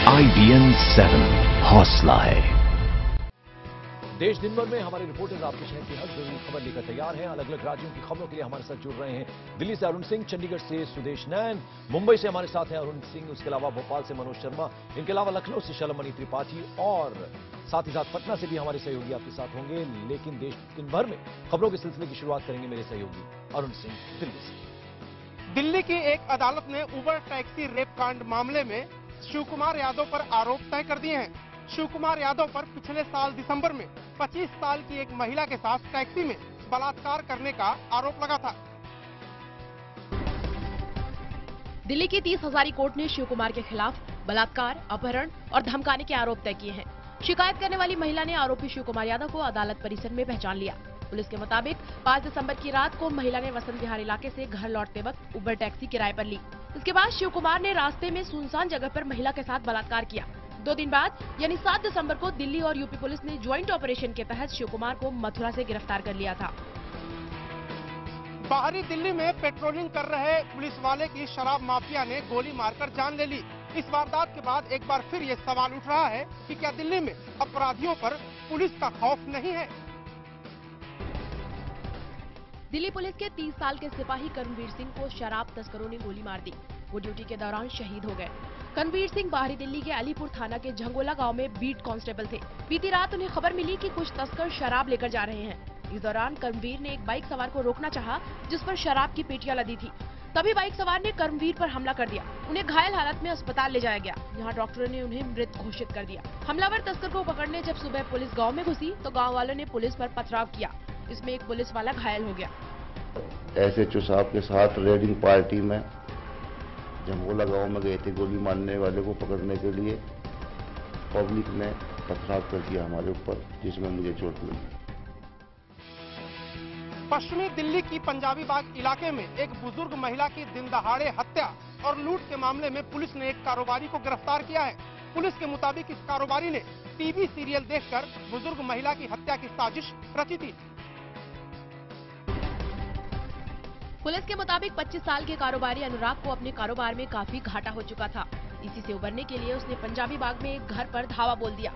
IBN 7 हौसला है। देश दिन भर में हमारे रिपोर्टर्स आपके शहर की हर जरूरी खबर लेकर तैयार हैं। अलग अलग राज्यों की खबरों के लिए हमारे साथ जुड़ रहे हैं दिल्ली से अरुण सिंह, चंडीगढ़ से सुदेश नैन, मुंबई से हमारे साथ हैं अरुण सिंह, उसके अलावा भोपाल से मनोज शर्मा, इनके अलावा लखनऊ से शलमणि त्रिपाठी और साथ ही साथ पटना से भी हमारे सहयोगी आपके साथ होंगे। लेकिन देश दिन भर में खबरों के सिलसिले की शुरुआत करेंगे मेरे सहयोगी अरुण सिंह दिल्ली से। दिल्ली की एक अदालत ने उबर टैक्सी रेप कांड मामले में शिव कुमार यादव पर आरोप तय कर दिए हैं। शिव कुमार यादव पर पिछले साल दिसंबर में 25 साल की एक महिला के साथ टैक्सी में बलात्कार करने का आरोप लगा था। दिल्ली की 30 हजारी कोर्ट ने शिव कुमार के खिलाफ बलात्कार, अपहरण और धमकाने के आरोप तय किए हैं। शिकायत करने वाली महिला ने आरोपी शिव कुमार यादव को अदालत परिसर में पहचान लिया। पुलिस के मुताबिक 5 दिसंबर की रात को महिला ने वसंत विहार इलाके से घर लौटते वक्त उबर टैक्सी किराए पर ली। इसके बाद शिव कुमार ने रास्ते में सुनसान जगह पर महिला के साथ बलात्कार किया। 2 दिन बाद यानी 7 दिसंबर को दिल्ली और यूपी पुलिस ने ज्वाइंट ऑपरेशन के तहत शिव कुमार को मथुरा से गिरफ्तार कर लिया था। बाहरी दिल्ली में पेट्रोलिंग कर रहे पुलिस वाले की शराब माफिया ने गोली मारकर जान ले ली। इस वारदात के बाद एक बार फिर ये सवाल उठ रहा है कि क्या दिल्ली में अपराधियों पर पुलिस का खौफ नहीं है। दिल्ली पुलिस के 30 साल के सिपाही कर्मवीर सिंह को शराब तस्करों ने गोली मार दी। वो ड्यूटी के दौरान शहीद हो गए। कर्मवीर सिंह बाहरी दिल्ली के अलीपुर थाना के झंगोला गांव में बीट कांस्टेबल थे। बीती रात उन्हें खबर मिली कि कुछ तस्कर शराब लेकर जा रहे हैं। इस दौरान कर्मवीर ने एक बाइक सवार को रोकना चाहा, जिस पर शराब की पेटियां लदी थी। तभी बाइक सवार ने कर्मवीर पर हमला कर दिया। उन्हें घायल हालत में अस्पताल ले जाया गया। यहाँ डॉक्टरों ने उन्हें मृत घोषित कर दिया। हमलावर तस्कर को पकड़ने जब सुबह पुलिस गाँव में घुसी तो गाँव वालों ने पुलिस पर पथराव किया। इसमें एक पुलिस वाला घायल हो गया। SHO साहब के साथ रेडिंग पार्टी में झंगोला गांव में गए थे। गोली मारने वाले को पकड़ने के लिए पब्लिक ने पथराव कर दिया हमारे ऊपर, जिसमें मुझे चोट लगी। पश्चिमी दिल्ली की पंजाबी बाग इलाके में एक बुजुर्ग महिला की दिन दहाड़े हत्या और लूट के मामले में पुलिस ने एक कारोबारी को गिरफ्तार किया है। पुलिस के मुताबिक इस कारोबारी ने टीवी सीरियल देखकर बुजुर्ग महिला की हत्या की साजिश रची थी। पुलिस के मुताबिक 25 साल के कारोबारी अनुराग को अपने कारोबार में काफी घाटा हो चुका था। इसी से उबरने के लिए उसने पंजाबी बाग में एक घर पर धावा बोल दिया।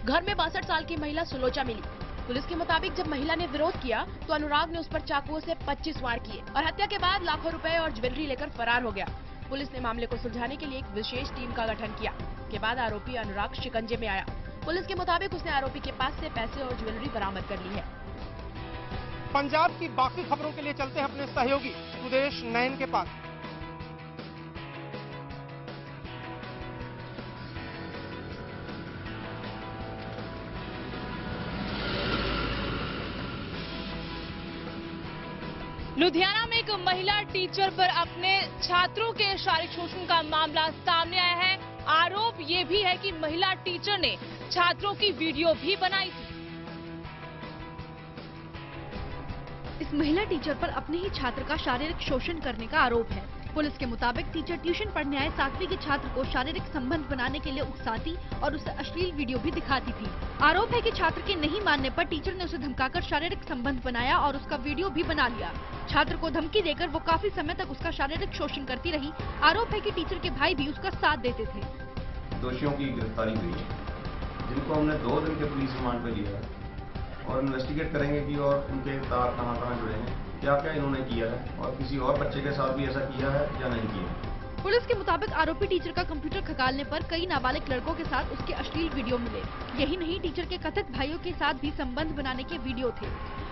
घर में 62 साल की महिला सुलोचा मिली। पुलिस के मुताबिक जब महिला ने विरोध किया तो अनुराग ने उस पर चाकुओं से 25 वार किए और हत्या के बाद लाखों रुपए और ज्वेलरी लेकर फरार हो गया। पुलिस ने मामले को सुलझाने के लिए एक विशेष टीम का गठन किया। के बाद आरोपी अनुराग शिकंजे में आया। पुलिस के मुताबिक उसने आरोपी के पास से पैसे और ज्वेलरी बरामद कर ली है। पंजाब की बाकी खबरों के लिए चलते हैं अपने सहयोगी सुदेश नैन के पास। लुधियाना में एक महिला टीचर पर अपने छात्रों के शारीरिक शोषण का मामला सामने आया है। आरोप ये भी है कि महिला टीचर ने छात्रों की वीडियो भी बनाई थी। इस महिला टीचर पर अपने ही छात्र का शारीरिक शोषण करने का आरोप है। पुलिस के मुताबिक टीचर ट्यूशन पढ़ने आए 7वीं के छात्र को शारीरिक संबंध बनाने के लिए उकसाती और उसे अश्लील वीडियो भी दिखाती थी। आरोप है कि छात्र के नहीं मानने पर टीचर ने उसे धमकाकर शारीरिक संबंध बनाया और उसका वीडियो भी बना लिया। छात्र को धमकी देकर वो काफी समय तक उसका शारीरिक शोषण करती रही। आरोप है कि टीचर के भाई भी उसका साथ देते थे। दोषियों की गिरफ्तारी हुई है, जिनको हमने 2 दिन के पुलिस रिमांड पे लिया है और इन्वेस्टिगेट करेंगे कि और उनके तार कहां जुड़े हैं, क्या क्या इन्होंने किया है और किसी और बच्चे के साथ भी ऐसा किया है या नहीं किया। पुलिस के मुताबिक आरोपी टीचर का कंप्यूटर खंगालने पर कई नाबालिग लड़कों के साथ उसके अश्लील वीडियो मिले। यही नहीं, टीचर के कथित भाइयों के साथ भी संबंध बनाने के वीडियो थे।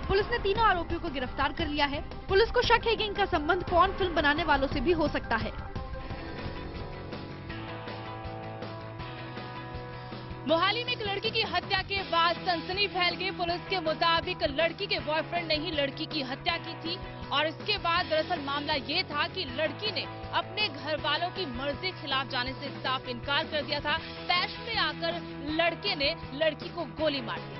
पुलिस ने तीनों आरोपियों को गिरफ्तार कर लिया है। पुलिस को शक है कि इनका संबंध पॉर्न फिल्म बनाने वालों से भी हो सकता है। मोहाली में एक लड़की की हत्या के बाद सनसनी फैल गई। पुलिस के मुताबिक लड़की के बॉयफ्रेंड ने ही लड़की की हत्या की थी और इसके बाद दरअसल मामला ये था कि लड़की ने अपने घर वालों की मर्जी के खिलाफ जाने से साफ इनकार कर दिया था। तैश में आकर लड़के ने लड़की को गोली मार दी।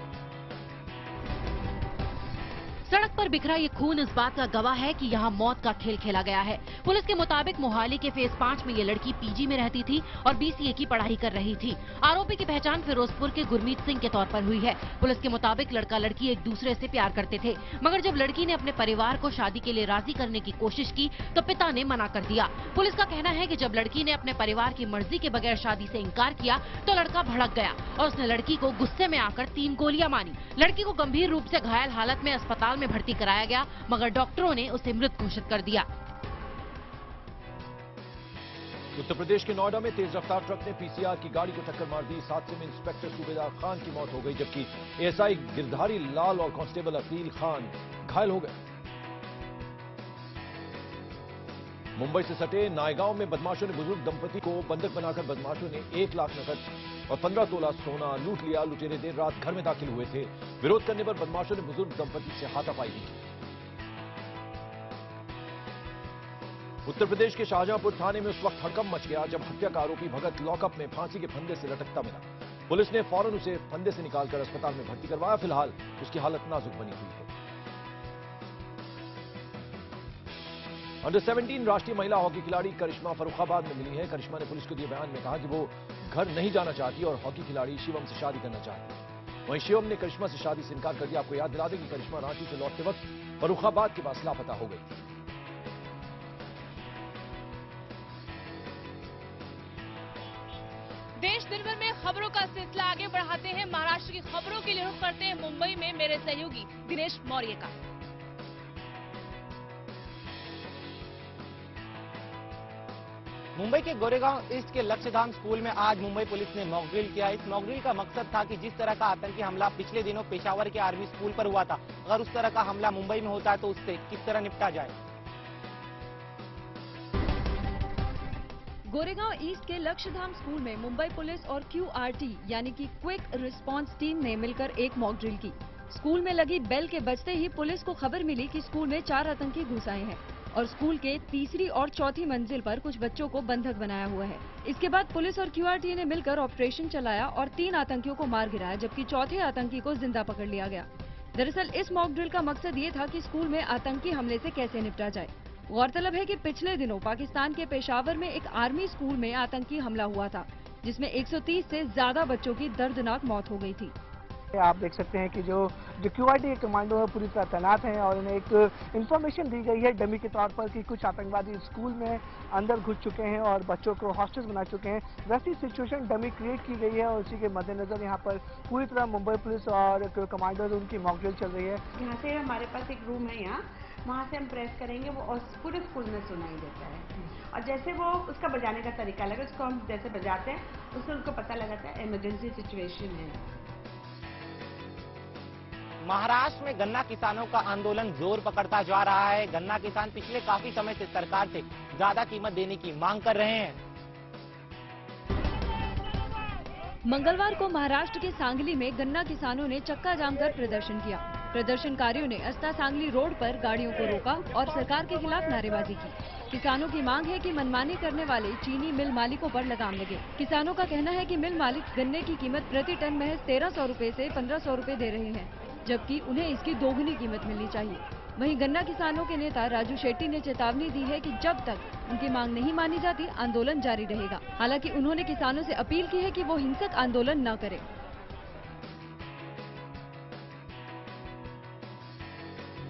सड़क पर बिखरा ये खून इस बात का गवाह है कि यहाँ मौत का खेल खेला गया है। पुलिस के मुताबिक मोहाली के फेज 5 में ये लड़की पीजी में रहती थी और बीसीए की पढ़ाई कर रही थी। आरोपी की पहचान फिरोजपुर के गुरमीत सिंह के तौर पर हुई है। पुलिस के मुताबिक लड़का लड़की एक दूसरे से प्यार करते थे, मगर जब लड़की ने अपने परिवार को शादी के लिए राजी करने की कोशिश की तो पिता ने मना कर दिया। पुलिस का कहना है कि जब लड़की ने अपने परिवार की मर्जी के बगैर शादी से इनकार किया तो लड़का भड़क गया और उसने लड़की को गुस्से में आकर 3 गोलियां मारी। लड़की को गंभीर रूप से घायल हालत में अस्पताल में भर्ती कराया गया, मगर डॉक्टरों ने उसे मृत घोषित कर दिया। उत्तर प्रदेश के नोएडा में तेज रफ्तार ट्रक ने पीसीआर की गाड़ी को टक्कर मार दी। इस हादसे में इंस्पेक्टर सूबेदार खान की मौत हो गई, जबकि एएसआई गिरधारी लाल और कांस्टेबल अकील खान घायल हो गए। मुंबई से सटे नायगांव में बदमाशों ने बुजुर्ग दंपति को बंधक बनाकर बदमाशों ने 1 लाख नकद और 15 तोला सोना लूट लिया। लुटेरे देर रात घर में दाखिल हुए थे। विरोध करने पर बदमाशों ने बुजुर्ग दंपति से हाथापाई की। उत्तर प्रदेश के शाहजहांपुर थाने में उस वक्त हड़कंप मच गया जब हत्या का आरोपी भगत लॉकअप में फांसी के फंदे से लटकता मिला। पुलिस ने फौरन उसे फंदे से निकालकर अस्पताल में भर्ती करवाया। फिलहाल उसकी हालत नाजुक बनी हुई है। अंडर 17 राष्ट्रीय महिला हॉकी खिलाड़ी करिश्मा फर्रुखाबाद में मिली है। करिश्मा ने पुलिस को दिए बयान में कहा कि वो घर नहीं जाना चाहती और हॉकी खिलाड़ी शिवम से शादी करना चाहती है। वहीं शिवम ने करिश्मा से शादी से इनकार कर दिया। आपको याद दिला दें कि करिश्मा रांची से लौटते वक्त फर्रुखाबाद के पास लापता हो गई थी। देश दिन भर में खबरों का सिलसिला आगे बढ़ाते हैं। महाराष्ट्र की खबरों के लिए रुख करते हैं मुंबई में मेरे सहयोगी दिनेश मौर्य का। मुंबई के गोरेगांव ईस्ट के लक्ष्यधाम स्कूल में आज मुंबई पुलिस ने मॉक ड्रिल किया। इस मॉक ड्रिल का मकसद था कि जिस तरह का आतंकी हमला पिछले दिनों पेशावर के आर्मी स्कूल पर हुआ था, अगर उस तरह का हमला मुंबई में होता है तो उससे किस तरह निपटा जाए। गोरेगांव ईस्ट के लक्ष्यधाम स्कूल में मुंबई पुलिस और QRT यानी कि क्विक रिस्पांस टीम ने मिलकर एक मॉक ड्रिल की। स्कूल में लगी बेल के बजते ही पुलिस को खबर मिली कि स्कूल में 4 आतंकी घुस आए हैं और स्कूल के 3री और 4थी मंजिल पर कुछ बच्चों को बंधक बनाया हुआ है। इसके बाद पुलिस और QRT ने मिलकर ऑपरेशन चलाया और 3 आतंकियों को मार गिराया, जबकि 4थे आतंकी को जिंदा पकड़ लिया गया। दरअसल इस मॉक ड्रिल का मकसद ये था कि स्कूल में आतंकी हमले से कैसे निपटा जाए। गौरतलब है कि पिछले दिनों पाकिस्तान के पेशावर में एक आर्मी स्कूल में आतंकी हमला हुआ था, जिसमें 130 से ज्यादा बच्चों की दर्दनाक मौत हो गई थी। आप देख सकते हैं कि जो QRT के कमांडो है पूरी तरह तैनात हैं और उन्हें एक इंफॉर्मेशन दी गई है डमी के तौर पर कि कुछ आतंकवादी स्कूल में अंदर घुस चुके हैं और बच्चों को हॉस्टेज बना चुके हैं। वैसी सिचुएशन डमी क्रिएट की गई है और उसी के मद्देनजर यहाँ पर पूरी तरह मुंबई पुलिस और कमांडो उनकी मॉक ड्रिल चल रही है। यहाँ से हमारे पास एक रूम है, यहाँ वहाँ से हम प्रेस करेंगे वो और पूरे स्कूल में सुनाई देता है और जैसे वो उसका बजाने का तरीका लगे उसको हम जैसे बजाते हैं उससे उनको पता लगाता है इमरजेंसी सिचुएशन है। महाराष्ट्र में गन्ना किसानों का आंदोलन जोर पकड़ता जा रहा है। गन्ना किसान पिछले काफी समय से सरकार से ज्यादा कीमत देने की मांग कर रहे हैं। मंगलवार को महाराष्ट्र के सांगली में गन्ना किसानों ने चक्का जाम कर प्रदर्शन किया। प्रदर्शनकारियों ने अस्ता सांगली रोड पर गाड़ियों को रोका और सरकार के खिलाफ नारेबाजी की। किसानों की मांग है कि मनमानी करने वाले चीनी मिल मालिकों पर लगाम लगे। किसानों का कहना है कि मिल मालिक गन्ने की कीमत प्रति टन महज 1300 रुपए से 1500 रुपए दे रहे हैं, जबकि उन्हें इसकी दोगुनी कीमत मिलनी चाहिए। वहीं गन्ना किसानों के नेता राजू शेट्टी ने चेतावनी दी है कि जब तक उनकी मांग नहीं मानी जाती आंदोलन जारी रहेगा। हालांकि उन्होंने किसानों से अपील की है कि वो हिंसक आंदोलन न करें।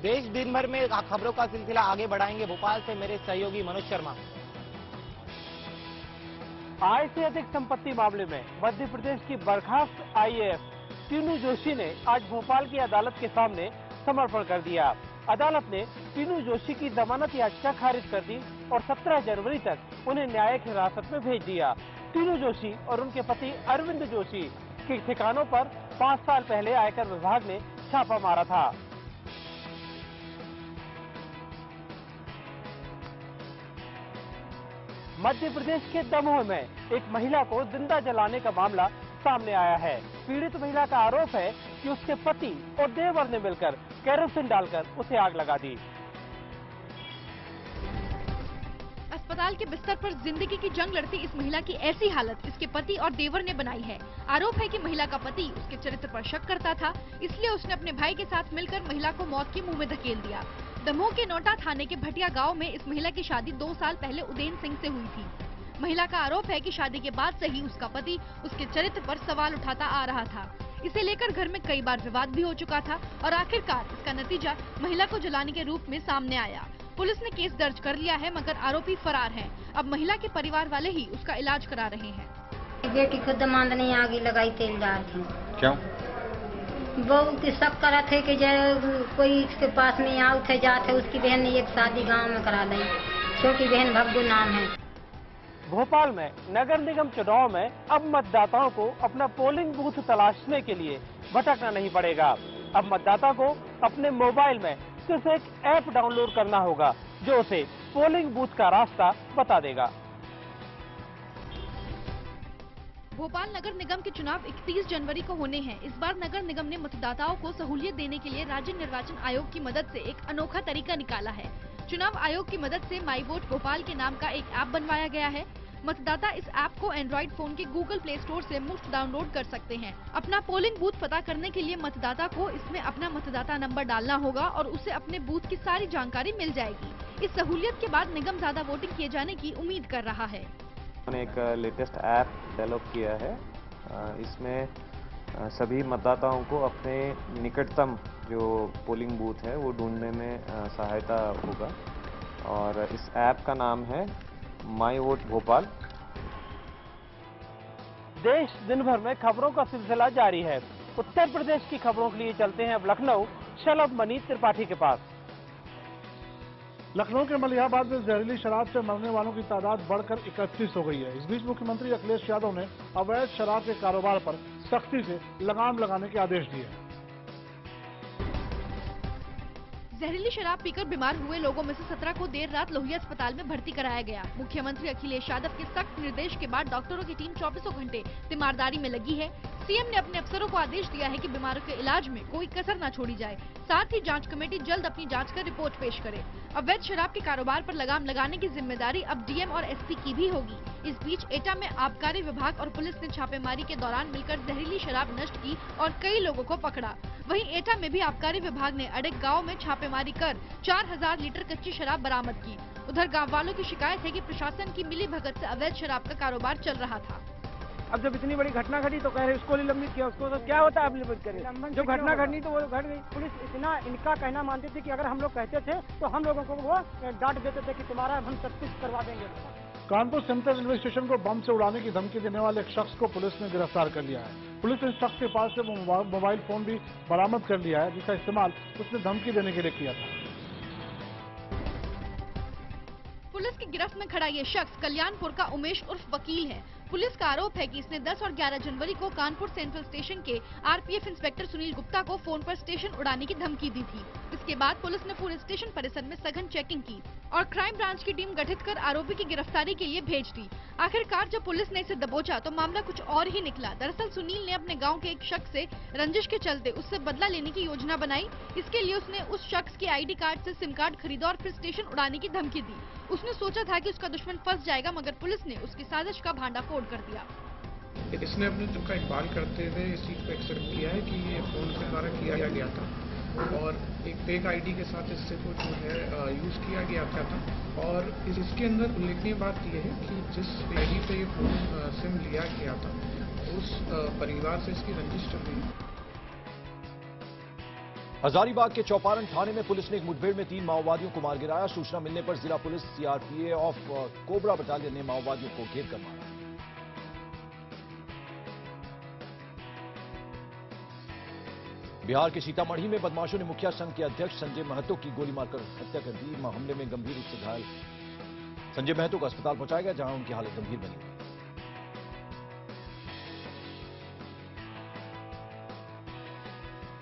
देश दिन भर में खबरों का सिलसिला आगे बढ़ाएंगे। भोपाल से मेरे सहयोगी मनोज शर्मा। आय से अधिक संपत्ति मामले में मध्य प्रदेश की बर्खास्त IAS तीनू जोशी ने आज भोपाल की अदालत के सामने समर्पण कर दिया। अदालत ने तीनू जोशी की जमानत याचिका खारिज कर दी और 17 जनवरी तक उन्हें न्यायिक हिरासत में भेज दिया। तीनू जोशी और उनके पति अरविंद जोशी के ठिकानों पर 5 साल पहले आयकर विभाग ने छापा मारा था। मध्य प्रदेश के दमोह में एक महिला को जिंदा जलाने का मामला सामने आया है। पीड़ित महिला का आरोप है कि उसके पति और देवर ने मिलकर केरोसिन डालकर उसे आग लगा दी। A अस्पताल के बिस्तर पर जिंदगी की जंग लड़ती इस महिला की ऐसी हालत इसके पति और देवर ने बनाई है। आरोप है कि महिला का पति उसके चरित्र पर शक करता था, इसलिए उसने अपने भाई के साथ मिलकर महिला को मौत के मुंह में धकेल दिया। दमोह के नोटा थाने के भटिया गांव में इस महिला की शादी 2 साल पहले उदयन सिंह से हुई थी। महिला का आरोप है कि शादी के बाद से ही उसका पति उसके चरित्र पर सवाल उठाता आ रहा था। इसे लेकर घर में कई बार विवाद भी हो चुका था और आखिरकार इसका नतीजा महिला को जलाने के रूप में सामने आया। पुलिस ने केस दर्ज कर लिया है, मगर आरोपी फरार है। अब महिला के परिवार वाले ही उसका इलाज करा रहे हैं। बेटी खुद मांद नहीं आगे लगाई तेल डाल थी। क्यों? बहुत शक करा थे कि कोई इसके पास में आउ थे जाते, उसकी बहन ने एक शादी गांव में करा दी। छोटी बहन भग्गू नाम है। भोपाल में नगर निगम चुनाव में अब मतदाताओं को अपना पोलिंग बूथ तलाशने के लिए भटकना नहीं पड़ेगा। अब मतदाता को अपने मोबाइल में सिर्फ एक ऐप डाउनलोड करना होगा जो उसे पोलिंग बूथ का रास्ता बता देगा। भोपाल नगर निगम के चुनाव 31 जनवरी को होने हैं। इस बार नगर निगम ने मतदाताओं को सहूलियत देने के लिए राज्य निर्वाचन आयोग की मदद से एक अनोखा तरीका निकाला है। चुनाव आयोग की मदद से माई वोट भोपाल के नाम का एक ऐप बनवाया गया है। मतदाता इस ऐप को एंड्रॉइड फोन के गूगल प्ले स्टोर से मुफ्त डाउनलोड कर सकते हैं। अपना पोलिंग बूथ पता करने के लिए मतदाता को इसमें अपना मतदाता नंबर डालना होगा और उसे अपने बूथ की सारी जानकारी मिल जाएगी। इस सहूलियत के बाद निगम ज्यादा वोटिंग किए जाने की उम्मीद कर रहा है। हमने एक लेटेस्ट ऐप डेवलप किया है। इसमें सभी मतदाताओं को अपने निकटतम जो पोलिंग बूथ है वो ढूंढने में सहायता होगा और इस ऐप का नाम है माई वोट भोपाल। देश दिन भर में खबरों का सिलसिला जारी है। उत्तर प्रदेश की खबरों के लिए चलते हैं अब लखनऊ शलभ मनी त्रिपाठी के पास। लखनऊ के मलिहाबाद में जहरीली शराब से मरने वालों की तादाद बढ़कर 31 हो गई है। इस बीच मुख्यमंत्री अखिलेश यादव ने अवैध शराब के कारोबार पर सख्ती से लगाम लगाने के आदेश दिए हैं। जहरीली शराब पीकर बीमार हुए लोगों में से 17 को देर रात लोहिया अस्पताल में भर्ती कराया गया। मुख्यमंत्री अखिलेश यादव के सख्त निर्देश के बाद डॉक्टरों की टीम 24 घंटे तीमारदारी में लगी है। सीएम ने अपने अफसरों को आदेश दिया है कि बीमारों के इलाज में कोई कसर न छोड़ी जाए। साथ ही जांच कमेटी जल्द अपनी जांच कर रिपोर्ट पेश करे। अवैध शराब के कारोबार पर लगाम लगाने की जिम्मेदारी अब डीएम और एसपी की भी होगी। इस बीच एटा में आबकारी विभाग और पुलिस ने छापेमारी के दौरान मिलकर जहरीली शराब नष्ट की और कई लोगों को पकड़ा। वहीं एटा में भी आबकारी विभाग ने अडेक गांव में छापेमारी कर 4000 लीटर कच्ची शराब बरामद की। उधर गांव वालों की शिकायत है कि प्रशासन की मिलीभगत से अवैध शराब का कारोबार चल रहा था। अब जब इतनी बड़ी घटना घटी तो कह रहे उसको निलंबित किया, उसको तो क्या होता है अब निलंबित करें? जो घटना घटनी तो वो घट गई। पुलिस इतना इनका कहना मानती थी कि अगर हम लोग कहते थे तो हम लोगों को वो डांट देते थे कि तुम्हारा हम सब कुछ करवा देंगे। कानपुर सेंट्रल रेलवे स्टेशन को बम से उड़ाने की धमकी देने वाले एक शख्स को पुलिस ने गिरफ्तार कर लिया है। पुलिस ने इस शख्स के पास से मोबाइल फोन भी बरामद कर लिया है जिसका इस्तेमाल उसने धमकी देने के लिए किया था। पुलिस की गिरफ्त में खड़ा ये शख्स कल्याणपुर का उमेश उर्फ वकील है। पुलिस का आरोप है कि इसने 10 और 11 जनवरी को कानपुर सेंट्रल स्टेशन के आरपीएफ इंस्पेक्टर सुनील गुप्ता को फोन पर स्टेशन उड़ाने की धमकी दी थी। इसके बाद पुलिस ने पूरे स्टेशन परिसर में सघन चेकिंग की और क्राइम ब्रांच की टीम गठित कर आरोपी की गिरफ्तारी के लिए भेज दी। आखिरकार जब पुलिस ने इसे दबोचा तो मामला कुछ और ही निकला। दरअसल सुनील ने अपने गाँव के एक शख्स से रंजिश के चलते उससे बदला लेने की योजना बनाई। इसके लिए उसने उस शख्स के ID कार्ड से सिम कार्ड खरीदा और फिर स्टेशन उड़ाने की धमकी दी। उसने सोचा था कि उसका दुश्मन फंस जाएगा, मगर पुलिस ने उसकी साजिश का भांडाफोड़ कर दिया। इसने अपने दुख का इकबाल करते हुए इस चीज को एक्सेप्ट किया है कि ये फोन के द्वारा किया गया था और एक फेक आईडी के साथ इससे को जो है यूज किया गया था। और इसके अंदर उल्लेखनीय बात यह है कि जिस आईडी पे ये फोन सिम लिया गया था उस परिवार से इसकी रंजिश चल रही है। हजारीबाग के चौपारण थाने में पुलिस ने एक मुठभेड़ में 3 माओवादियों को मार गिराया। सूचना मिलने पर जिला पुलिस सीआरपीएफ कोबरा बटालियन ने माओवादियों को घेर कर मारा। बिहार के सीतामढ़ी में बदमाशों ने मुखिया संघ के अध्यक्ष संजय महतो की गोली मारकर हत्या कर दी। हमले में गंभीर रूप से घायल संजय महतो को अस्पताल पहुंचाया गया, जहां उनकी हालत गंभीर बनी हुई।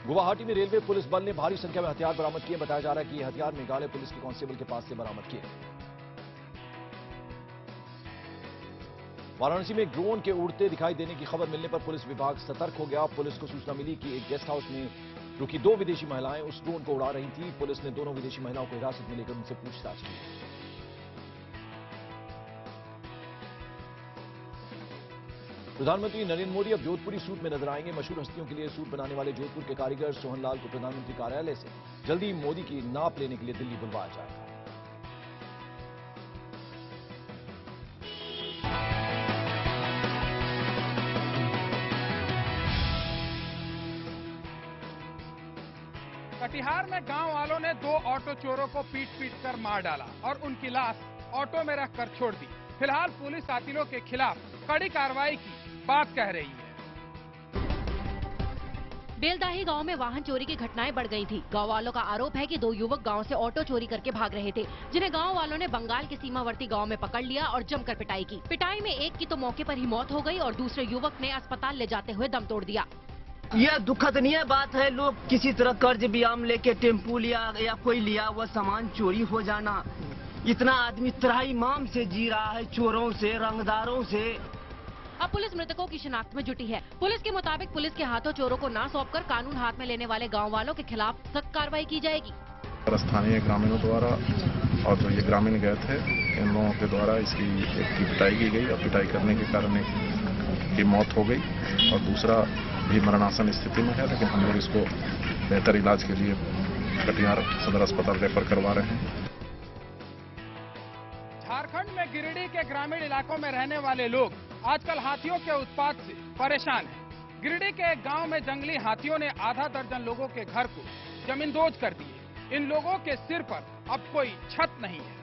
गुवाहाटी में रेलवे पुलिस बल ने भारी संख्या में हथियार बरामद किए। बताया जा रहा है कि ये हथियार मेघालय पुलिस के कांस्टेबल के पास से बरामद किए। वाराणसी में ड्रोन के उड़ते दिखाई देने की खबर मिलने पर पुलिस विभाग सतर्क हो गया। पुलिस को सूचना मिली कि एक गेस्ट हाउस में रुकी 2 विदेशी महिलाएं उस ड्रोन को उड़ा रही थी। पुलिस ने दोनों विदेशी महिलाओं को हिरासत में लेकर उनसे पूछताछ की। प्रधानमंत्री नरेंद्र मोदी अब जोधपुरी सूट में नजर आएंगे। मशहूर हस्तियों के लिए सूट बनाने वाले जोधपुर के कारीगर सोहनलाल को प्रधानमंत्री कार्यालय से जल्दी मोदी की नाप लेने के लिए दिल्ली बुलवाया जाएगा। कटिहार में गांव वालों ने 2 ऑटो चोरों को पीट कर मार डाला और उनकी लाश ऑटो में रखकर छोड़ दी। फिलहाल पुलिस कातिलों के खिलाफ कड़ी कार्रवाई की बात कह रही है। बेलदाही गांव में वाहन चोरी की घटनाएं बढ़ गई थी। गांव वालों का आरोप है कि 2 युवक गांव से ऑटो चोरी करके भाग रहे थे, जिन्हें गांव वालों ने बंगाल के सीमावर्ती गांव में पकड़ लिया और जमकर पिटाई की। पिटाई में एक की तो मौके पर ही मौत हो गई और दूसरे युवक ने अस्पताल ले जाते हुए दम तोड़ दिया। यह दुखदनीय बात है। लोग किसी तरह कर्ज ब्याम लेके टेम्पू लिया या कोई लिया हुआ सामान चोरी हो जाना। इतना आदमी त्राहिमाम से जी रहा है, चोरों से, रंगदारों से। अब पुलिस मृतकों की शिनाख्त में जुटी है। पुलिस के मुताबिक पुलिस के हाथों चोरों को ना सौंपकर कानून हाथ में लेने वाले गाँव वालों के खिलाफ सख्त कार्रवाई की जाएगी। स्थानीय ग्रामीणों द्वारा और जो ये ग्रामीण गए थे, इन लोगों के द्वारा इसकी एक की पिटाई की गई और पिटाई करने के कारण एक की मौत हो गई और दूसरा भी मरणासन स्थिति में है, लेकिन हम लोग इसको बेहतर इलाज के लिए कटिहार सदर अस्पताल रेफर करवा रहे हैं। झारखंड में गिरिडीह के ग्रामीण इलाकों में रहने वाले लोग आजकल हाथियों के उत्पात से परेशान हैं। गिरिडीह के एक गांव में जंगली हाथियों ने आधा दर्जन लोगों के घर को जमींदोज कर दिए। इन लोगों के सिर पर अब कोई छत नहीं है।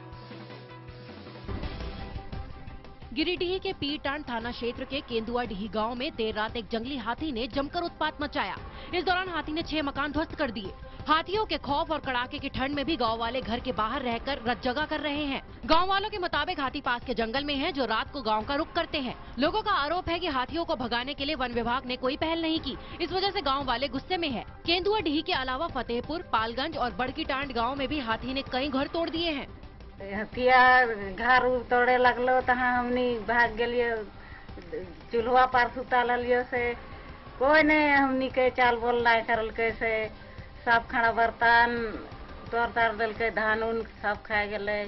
गिरिडीह के पीरटांड थाना क्षेत्र के केंदुआडीह गांव में देर रात एक जंगली हाथी ने जमकर उत्पात मचाया। इस दौरान हाथी ने 6 मकान ध्वस्त कर दिए। हाथियों के खौफ और कड़ाके की ठंड में भी गांव वाले घर के बाहर रहकर रत जगा कर रहे हैं। गांव वालों के मुताबिक हाथी पास के जंगल में हैं, जो रात को गांव का रुख करते हैं। लोगों का आरोप है कि हाथियों को भगाने के लिए वन विभाग ने कोई पहल नहीं की। इस वजह से गाँव वाले गुस्से में है। केंदुआडीह के अलावा फतेहपुर, पालगंज और बड़कीटांड गाँव में भी हाथी ने कई घर तोड़ दिए हैं। हथिया घर तोड़े लगलो तहाँ हमनी भाग गलियो, चूल्हा पर सुता लियो से कोई ने हमनी के चाल बोल ना करल कैसे सब खाना बर्तन तोड़ तार दिल के धान उन सब खा गए।